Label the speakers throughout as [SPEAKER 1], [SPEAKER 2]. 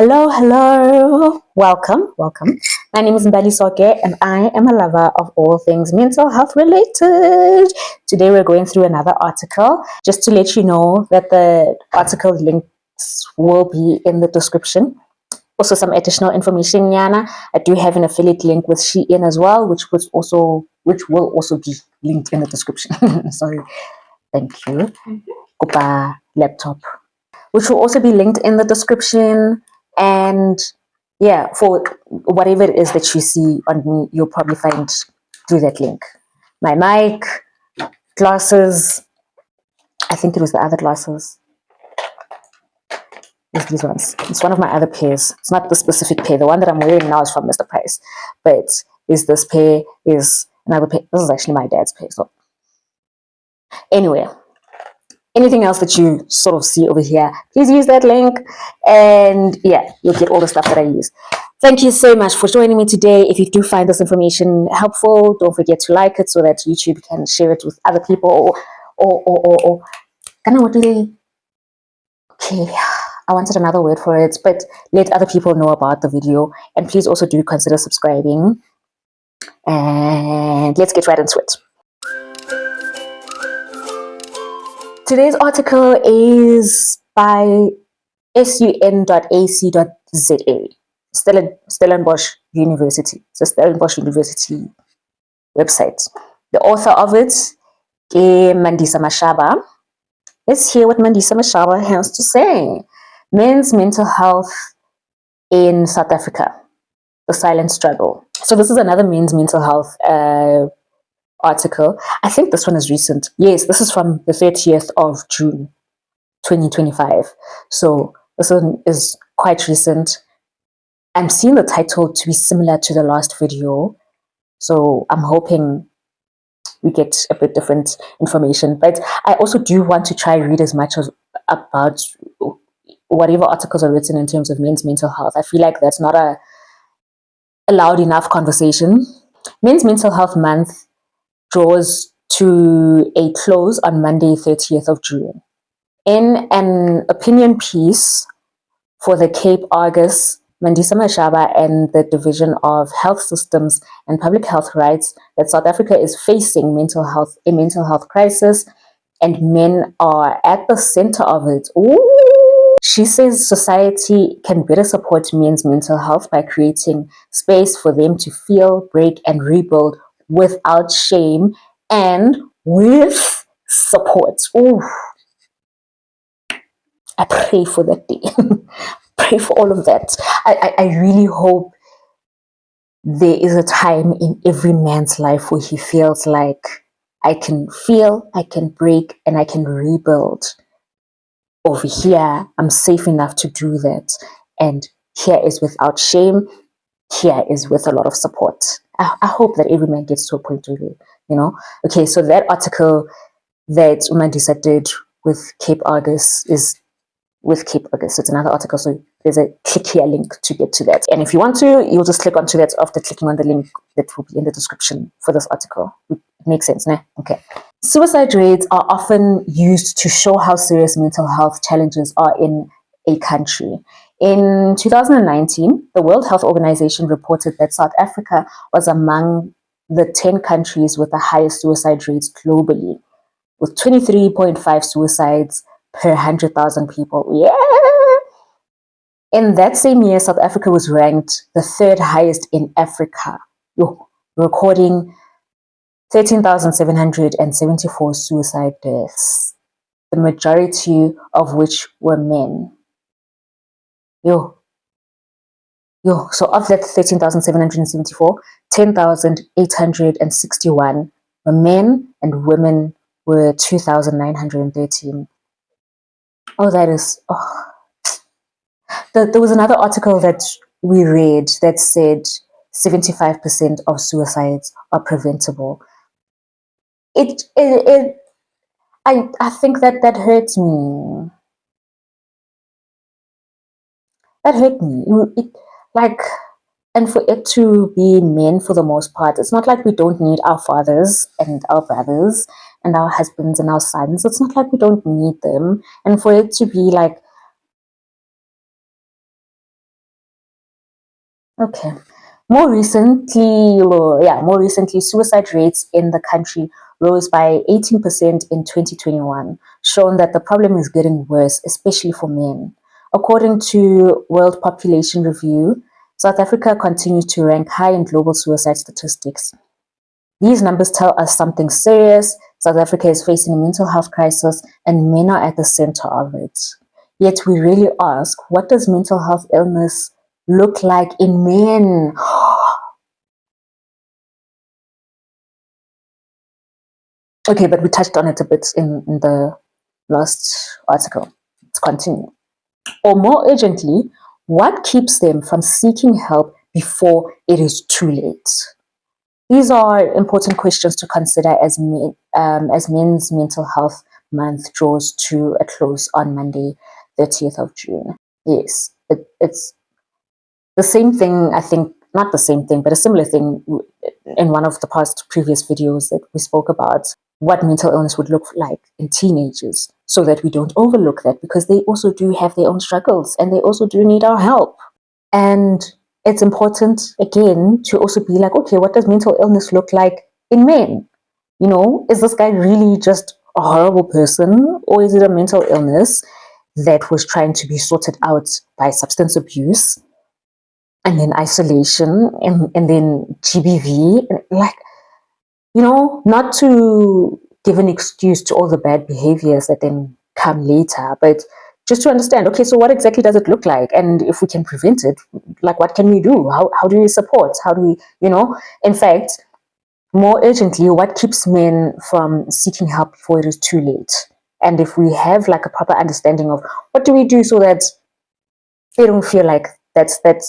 [SPEAKER 1] Hello, hello. Welcome. My name is Mbali Soke and I am a lover of all things mental health related. Today we're going through another article. Just to let you know that the article links will be in the description. Also some additional information, Yana. I do have an affiliate link with Shein as well, which will also be linked in the description. Sorry. Thank you. Kupa laptop, which will also be linked in the description. And yeah, for whatever it is that you see on me, you'll probably find through that link. My mic, glasses, I think it was the other glasses. It's these ones. It's one of my other pairs. It's not the specific pair. The one that I'm wearing now is from Mr. Price. But is this pair, is another pair. This is actually my dad's pair. So anyway, anything else that you sort of see over here, please use that link. And yeah, you'll get all the stuff that I use. Thank you so much for joining me today. If you do find this information helpful, don't forget to like it so that YouTube can share it with other people. Or what do they? Okay, I wanted another word for it, but let other people know about the video. And please also do consider subscribing. And let's get right into it. Today's article is by sun.ac.za, Stellenbosch University. It's a Stellenbosch University website. The author of it, Mandisa Mashaba. Let's hear what Mandisa Mashaba has to say. Men's mental health in South Africa, the silent struggle. So this is another men's mental health article. I think this one is recent. Yes, this is from the 30th of June, 2025. So this one is quite recent. I'm seeing the title to be similar to the last video. So I'm hoping we get a bit different information. But I also do want to try read as much as about whatever articles are written in terms of men's mental health. I feel like that's not a loud enough conversation. Men's Mental Health Month draws to a close on Monday, 30th of June. In an opinion piece for the Cape Argus, Mandisa Mashaba and the Division of Health Systems and Public Health Rights, that South Africa is facing a mental health crisis, and men are at the center of it. Ooh. She says society can better support men's mental health by creating space for them to feel, break, and rebuild without shame and with support. Ooh. I pray for that day. Pray for all of that. I really hope there is a time in every man's life where he feels like I can feel, I can break, and I can rebuild. Over here, I'm safe enough to do that. And here is without shame. Here is with a lot of support. I hope that every man gets to a point where, Okay, so that article that Mandisa did with Cape Argus is with Cape Argus. It's another article, so there's a click here link to get to that. And if you want to, you'll just click onto that after clicking on the link that will be in the description for this article. It makes sense, né? Okay. Suicide rates are often used to show how serious mental health challenges are in a country. In 2019, the World Health Organization reported that South Africa was among the 10 countries with the highest suicide rates globally, with 23.5 suicides per 100,000 people. Yeah! In that same year, South Africa was ranked the third highest in Africa, recording 13,774 suicide deaths, the majority of which were men. So of that 13,774, 10,861 were men and women were 2,913. Oh, that is... Oh. There was another article that we read that said 75% of suicides are preventable. I think that hurts me. That hurt me. And for it to be men for the most part, it's not like we don't need our fathers and our brothers and our husbands and our sons. It's not like we don't need them. And for it to be like Okay. More recently, suicide rates in the country rose by 18% in 2021, showing that the problem is getting worse, especially for men. According to World Population Review, South Africa continues to rank high in global suicide statistics. These numbers tell us something serious. South Africa is facing a mental health crisis, and men are at the center of it. Yet we really ask, what does mental health illness look like in men? Okay, but we touched on it a bit in the last article. Let's continue. Or more urgently, what keeps them from seeking help before it is too late? These are important questions to consider as Men's Mental Health Month draws to a close on Monday, 30th of June. Yes, it's the same thing, I think, not the same thing, but a similar thing in one of the past previous videos that we spoke about what mental illness would look like in teenagers so that we don't overlook that because they also do have their own struggles and they also do need our help. And it's important, again, to also be like, okay, what does mental illness look like in men? Is this guy really just a horrible person or is it a mental illness that was trying to be sorted out by substance abuse and then isolation and then GBV? Like, not to give an excuse to all the bad behaviors that then come later, but just to understand, okay, so what exactly does it look like? And if we can prevent it, like what can we do? How do we support? How do we, in fact, more urgently, what keeps men from seeking help before it is too late? And if we have like a proper understanding of what do we do so that they don't feel like that's the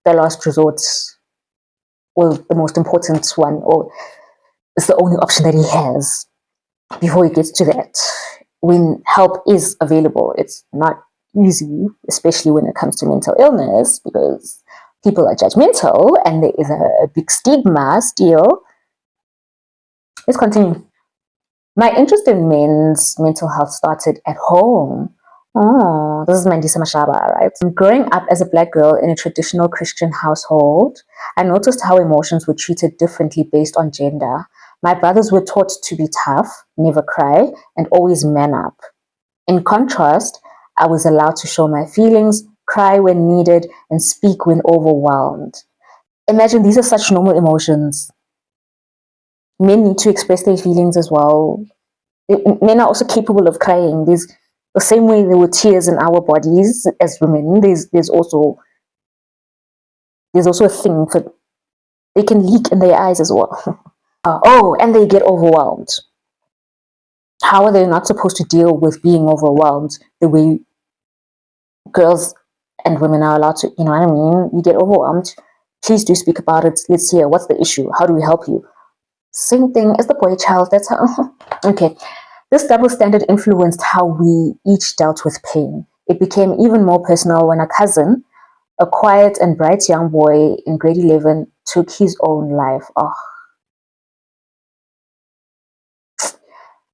[SPEAKER 1] last resort or the most important one or it's the only option that he has before he gets to that. When help is available, it's not easy, especially when it comes to mental illness, because people are judgmental and there is a big stigma still. Let's continue. My interest in men's mental health started at home. Oh, this is Mandisa Mashaba, right? Growing up as a black girl in a traditional Christian household, I noticed how emotions were treated differently based on gender. My brothers were taught to be tough, never cry, and always man up. In contrast, I was allowed to show my feelings, cry when needed, and speak when overwhelmed. Imagine these are such normal emotions. Men need to express their feelings as well. Men are also capable of crying. There's the same way there were tears in our bodies as women. There's also a thing for they can leak in their eyes as well. And they get overwhelmed. How are they not supposed to deal with being overwhelmed the way girls and women are allowed to? You know what I mean? You get overwhelmed. Please do speak about it. Let's hear what's the issue. How do we help you? Same thing as the boy child. That's how. Okay. This double standard influenced how we each dealt with pain. It became even more personal when a cousin, a quiet and bright young boy in grade 11, took his own life. Oh,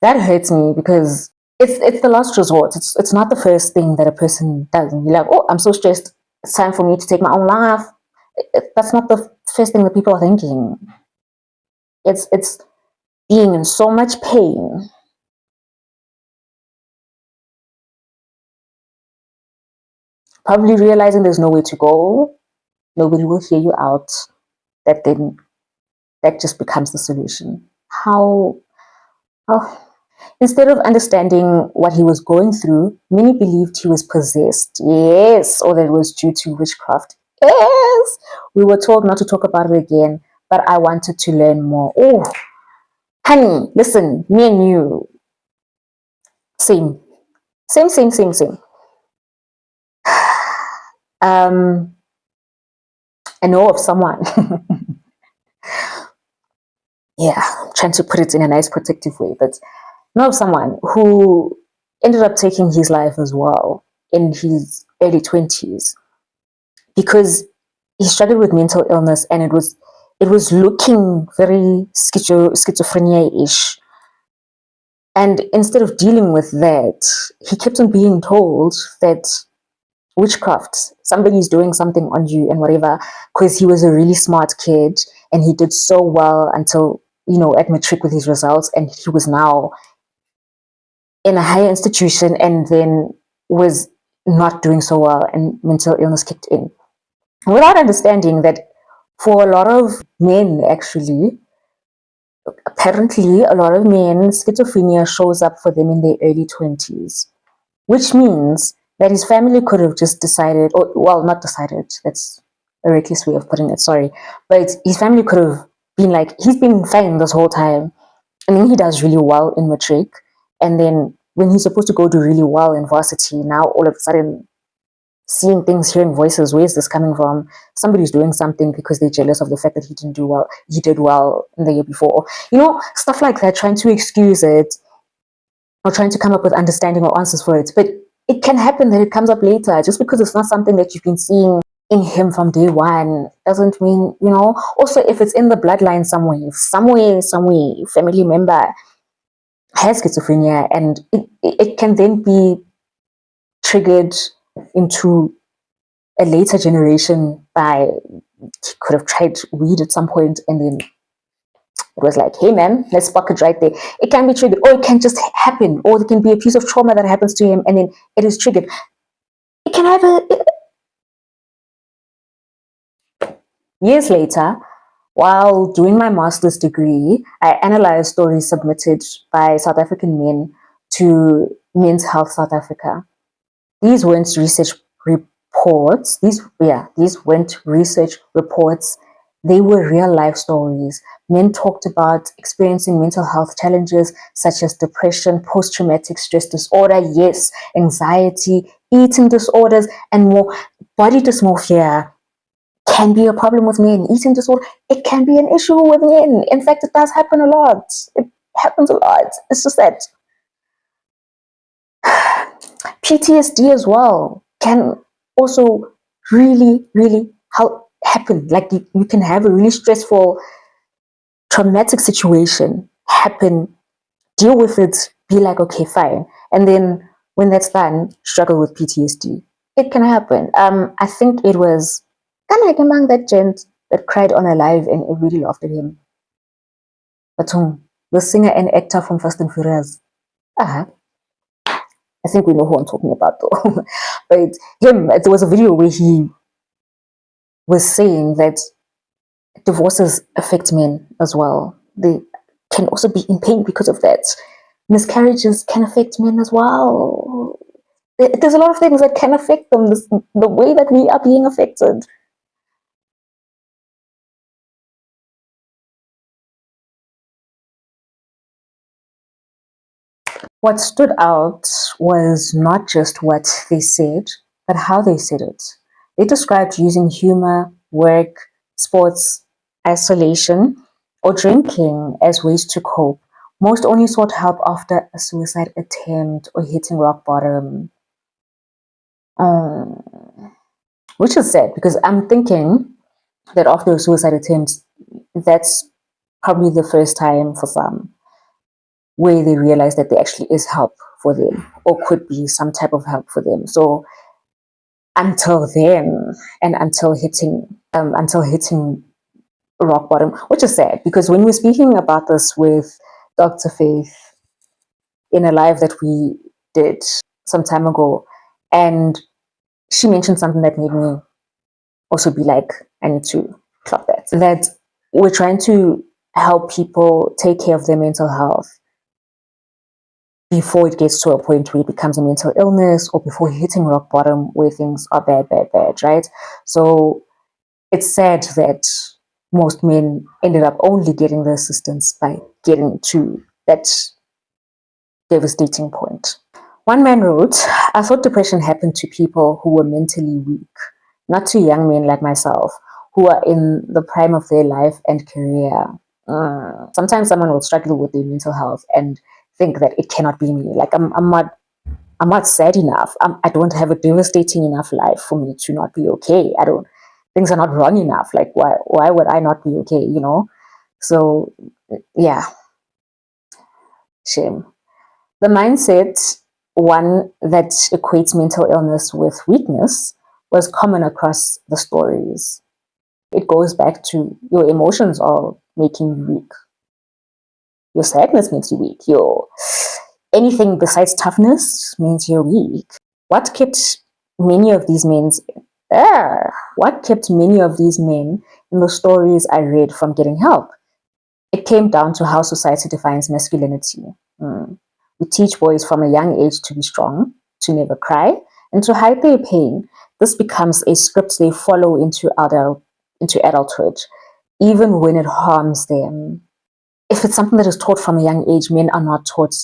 [SPEAKER 1] that hurts me because it's the last resort. It's not the first thing that a person does. And you're like, oh, I'm so stressed. It's time for me to take my own life. That's not the first thing that people are thinking. It's being in so much pain, probably realizing there's nowhere to go, nobody will hear you out. That just becomes the solution. How instead of understanding what he was going through, many believed he was possessed. Yes, or that it was due to witchcraft. Yes, we were told not to talk about it again, but I wanted to learn more. Oh, honey, listen, me and you, same, same, same, same, same. Um, I know of someone. Yeah, I'm trying to put it in a nice, protective way, but I know of someone who ended up taking his life as well in his early 20s because he struggled with mental illness and it was looking very schizophrenia-ish. And instead of dealing with that, he kept on being told that witchcraft. Somebody's doing something on you and whatever, because he was a really smart kid and he did so well until, at matric with his results, and he was now in a higher institution and then was not doing so well and mental illness kicked in. Without understanding that for a lot of men, actually, apparently, a lot of men, schizophrenia shows up for them in their early 20s, which means that his family could have just decided, or, well, not decided, that's a reckless way of putting it, sorry, but his family could have been like, he's been fine this whole time, and then he does really well in matric, and then when he's supposed to go do really well in varsity, now all of a sudden seeing things, hearing voices, where is this coming from? Somebody's doing something because they're jealous of the fact that he didn't do well, he did well in the year before. Stuff like that, trying to excuse it or trying to come up with understanding or answers for it. But it can happen that it comes up later. Just because it's not something that you've been seeing in him from day one doesn't mean, also if it's in the bloodline somewhere, family member has schizophrenia, and it can then be triggered into a later generation by, he could have tried weed at some point and then it was like, hey man, let's spark it right there. It can be triggered, or it can just happen, or it can be a piece of trauma that happens to him and then it is triggered. It can have years later, while doing my master's degree, I analyzed stories submitted by South African men to Men's Health South Africa. These weren't research reports. These weren't research reports. They were real life stories. Men talked about experiencing mental health challenges such as depression, post-traumatic stress disorder, yes, anxiety, eating disorders, and more. Body dysmorphia can be a problem with men. Eating disorder, it can be an issue with men. In fact, it does happen a lot. It happens a lot. It's just that PTSD as well can also really, really happen. Like you can have a really stressful, traumatic situation happen, deal with it, be like, okay, fine. And then when that's done, struggle with PTSD. It can happen. I think it was kind of like among that gent that cried on Alive and everybody laughed at him. But the singer and actor from Fast and Furious. Uh-huh. I think we know who I'm talking about though. But him, there was a video where he was saying that divorces affect men as well. They can also be in pain because of that. Miscarriages can affect men as well. There's a lot of things that can affect them, the way that we are being affected. What stood out was not just what they said, but how they said it. They described using humor, work, sports, isolation, or drinking as ways to cope. Most only sought help after a suicide attempt or hitting rock bottom. Um, which is sad because I'm thinking that after a suicide attempt, that's probably the first time for some where they realize that there actually is help for them or could be some type of help for them. So until then, and until hitting rock bottom, which is sad because when we're speaking about this with Dr. Faith in a live that we did some time ago, and she mentioned something that made me also be like, I need to clock that. That we're trying to help people take care of their mental health before it gets to a point where it becomes a mental illness or before hitting rock bottom where things are bad, right? So it's sad that most men ended up only getting the assistance by getting to that devastating point. One man wrote, I thought depression happened to people who were mentally weak, not to young men like myself, who are in the prime of their life and career. Sometimes someone will struggle with their mental health and think that it cannot be me. Like I'm not sad enough. I don't have a devastating enough life for me to not be okay. Things are not wrong enough. Like why would I not be okay? So yeah, shame. The mindset one that equates mental illness with weakness was common across the stories. It goes back to your emotions are making you weak. Your sadness makes you weak. Your anything besides toughness means you're weak. What kept many of these men what kept many of these men in the stories I read from getting help? It came down to how society defines masculinity. We teach boys from a young age to be strong, to never cry, and to hide their pain. This becomes a script they follow into adulthood, even when it harms them. If it's something that is taught from a young age, men are not taught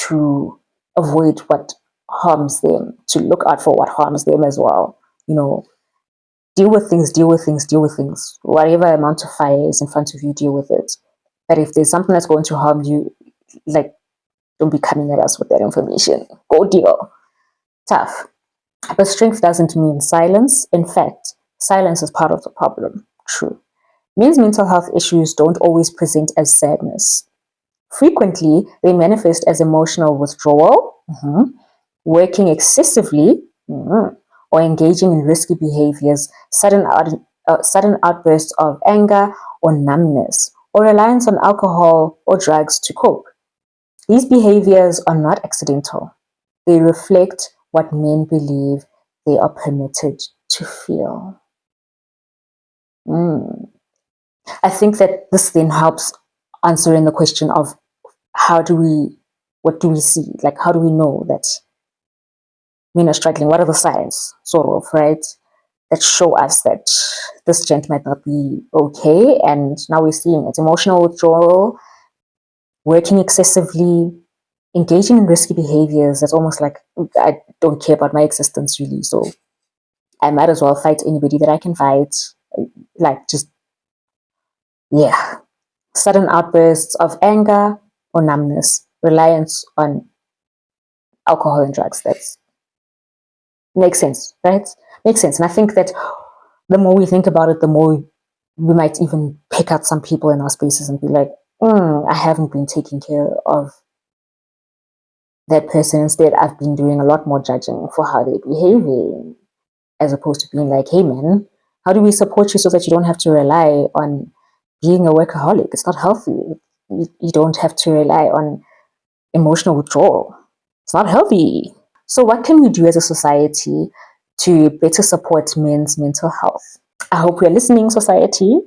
[SPEAKER 1] to avoid what harms them, to look out for what harms them as well. You know, deal with things, deal with things, deal with things. Whatever amount of fire is in front of you, deal with it. But if there's something that's going to harm you, like, don't be coming at us with that information. Go deal. Tough. But strength doesn't mean silence. In fact, silence is part of the problem. True. Men's mental health issues don't always present as sadness. Frequently, they manifest as emotional withdrawal, working excessively, or engaging in risky behaviors, sudden outbursts of anger or numbness, or reliance on alcohol or drugs to cope. These behaviors are not accidental. They reflect what men believe they are permitted to feel. I think that this then helps answering the question of what do we see? Like, how do we know that men are struggling? What are the signs, sort of, right? That show us that this gent might not be okay. And now we're seeing it's emotional withdrawal, working excessively, engaging in risky behaviors. That's almost like, I don't care about my existence really, so I might as well fight anybody that I can fight. Like, just, yeah. Sudden outbursts of anger or numbness, reliance on alcohol and drugs. That's makes sense, right? Makes sense. And I think that the more we think about it, the more we might even pick out some people in our spaces and be like, I haven't been taking care of that person. Instead, I've been doing a lot more judging for how they're behaving, as opposed to being like, hey man, how do we support you so that you don't have to rely on being a workaholic? It's not healthy. You don't have to rely on emotional withdrawal. It's not healthy. So what can we do as a society to better support men's mental health? I hope you're listening, society.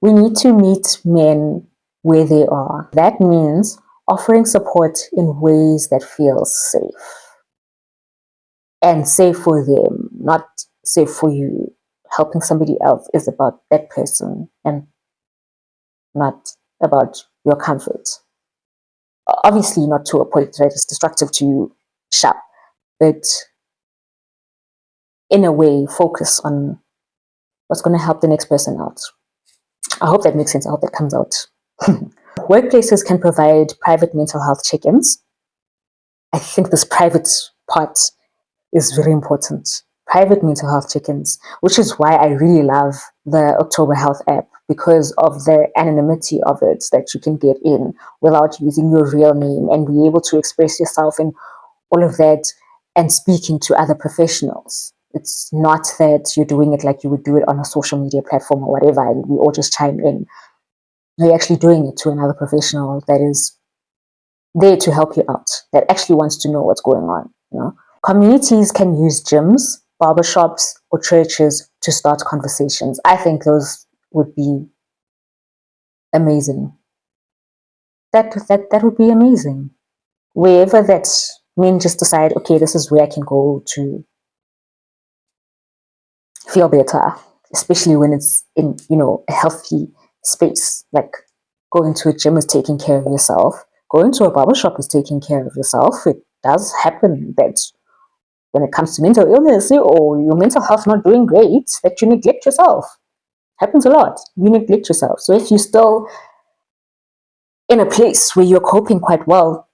[SPEAKER 1] We need to meet men where they are. That means offering support in ways that feel safe. And safe for them, not safe for you. Helping somebody else is about that person and not about your comfort. Obviously, not to a point that is destructive to you, sharp, but in a way, focus on what's going to help the next person out. I hope that makes sense. I hope that comes out. Workplaces can provide private mental health check-ins. I think this private part is very important. Private mental health check-ins, which is why I really love the October Health app, because of the anonymity of it, that you can get in without using your real name and be able to express yourself and all of that, and speaking to other professionals. It's not that you're doing it like you would do it on a social media platform or whatever, and we all just chime in. You're actually doing it to another professional that is there to help you out, that actually wants to know what's going on. Communities can use gyms, barbershops, or churches to start conversations. I think those would be amazing. That would be amazing. Wherever that men just decide, okay, this is where I can go to feel better, especially when it's in, a healthy space. Like, going to a gym is taking care of yourself. Going to a barbershop is taking care of yourself. It does happen that when it comes to mental illness or your mental health not doing great, that you neglect yourself. Happens a lot. You neglect yourself. So if you're still in a place where you're coping quite well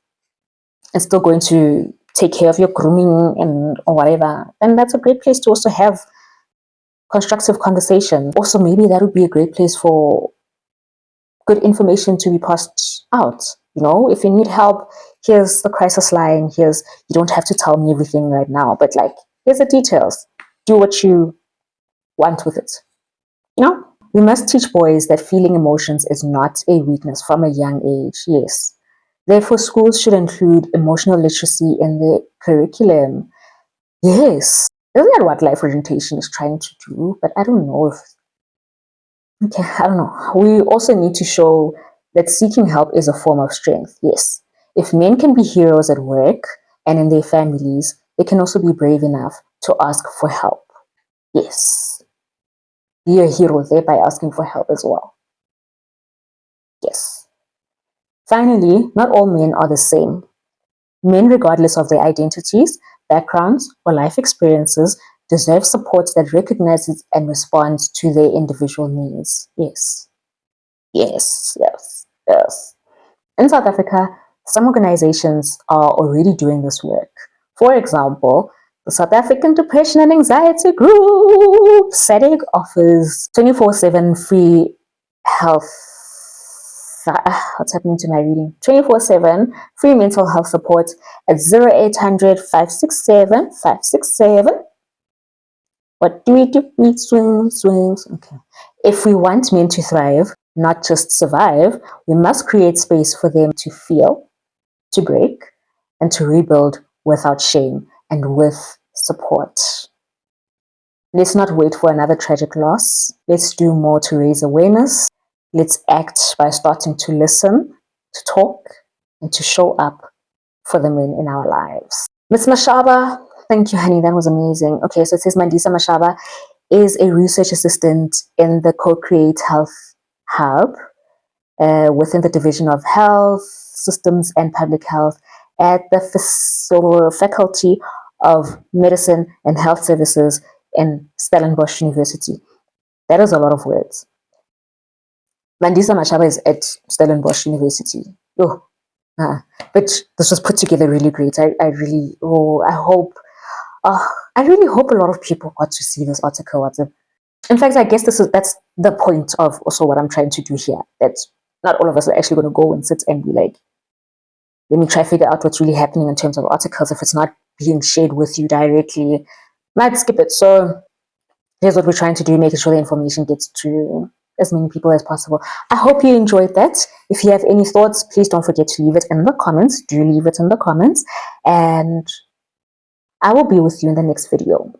[SPEAKER 1] and still going to take care of your grooming and or whatever, then that's a great place to also have constructive conversation. Also, maybe that would be a great place for good information to be passed out. If you need help here's the crisis line, here's, you don't have to tell me everything right now, but like, here's the details. Do what you want with it. You know, we must teach boys that feeling emotions is not a weakness from a young age. Yes. Therefore, schools should include emotional literacy in the curriculum. Yes. Isn't that what life orientation is trying to do? But I don't know if, okay, I don't know. We also need to show that seeking help is a form of strength. Yes. If men can be heroes at work and in their families, they can also be brave enough to ask for help. Yes. Be a hero there by asking for help as well. Yes. Finally, not all men are the same. Men, regardless of their identities, backgrounds, or life experiences, deserve support that recognizes and responds to their individual needs. Yes. Yes, yes, yes. In South Africa, some organizations are already doing this work. For example, the South African Depression and Anxiety Group, SADC, offers 24/7 free health. What's happening to my reading? 24/7 free mental health support at 0800 567 567. What do we do? We swing, swings. Okay. If we want men to thrive, not just survive, we must create space for them to feel, to break, and to rebuild without shame and with support. Let's not wait for another tragic loss. Let's do more to raise awareness. Let's act by starting to listen, to talk, and to show up for the men in our lives. Miss Mashaba, thank you, honey. That was amazing. Okay, so it says Mandisa Mashaba is a research assistant in the Co-Create Health Hub within the Division of Health Systems and Public Health at the Faculty of Medicine and Health Services in Stellenbosch University. That is a lot of words. Mandisa Mashaba is at Stellenbosch University. Oh, but this was put together really great. I really, I really hope a lot of people got to see this article. In fact, I guess that's the point of also what I'm trying to do here. That not all of us are actually going to go and sit and be like, let me try to figure out what's really happening in terms of articles. If it's not being shared with you directly, might skip it. So here's what we're trying to do, making sure the information gets to as many people as possible. I hope you enjoyed that. If you have any thoughts, please don't forget to leave it in the comments. Do leave it in the comments. And I will be with you in the next video.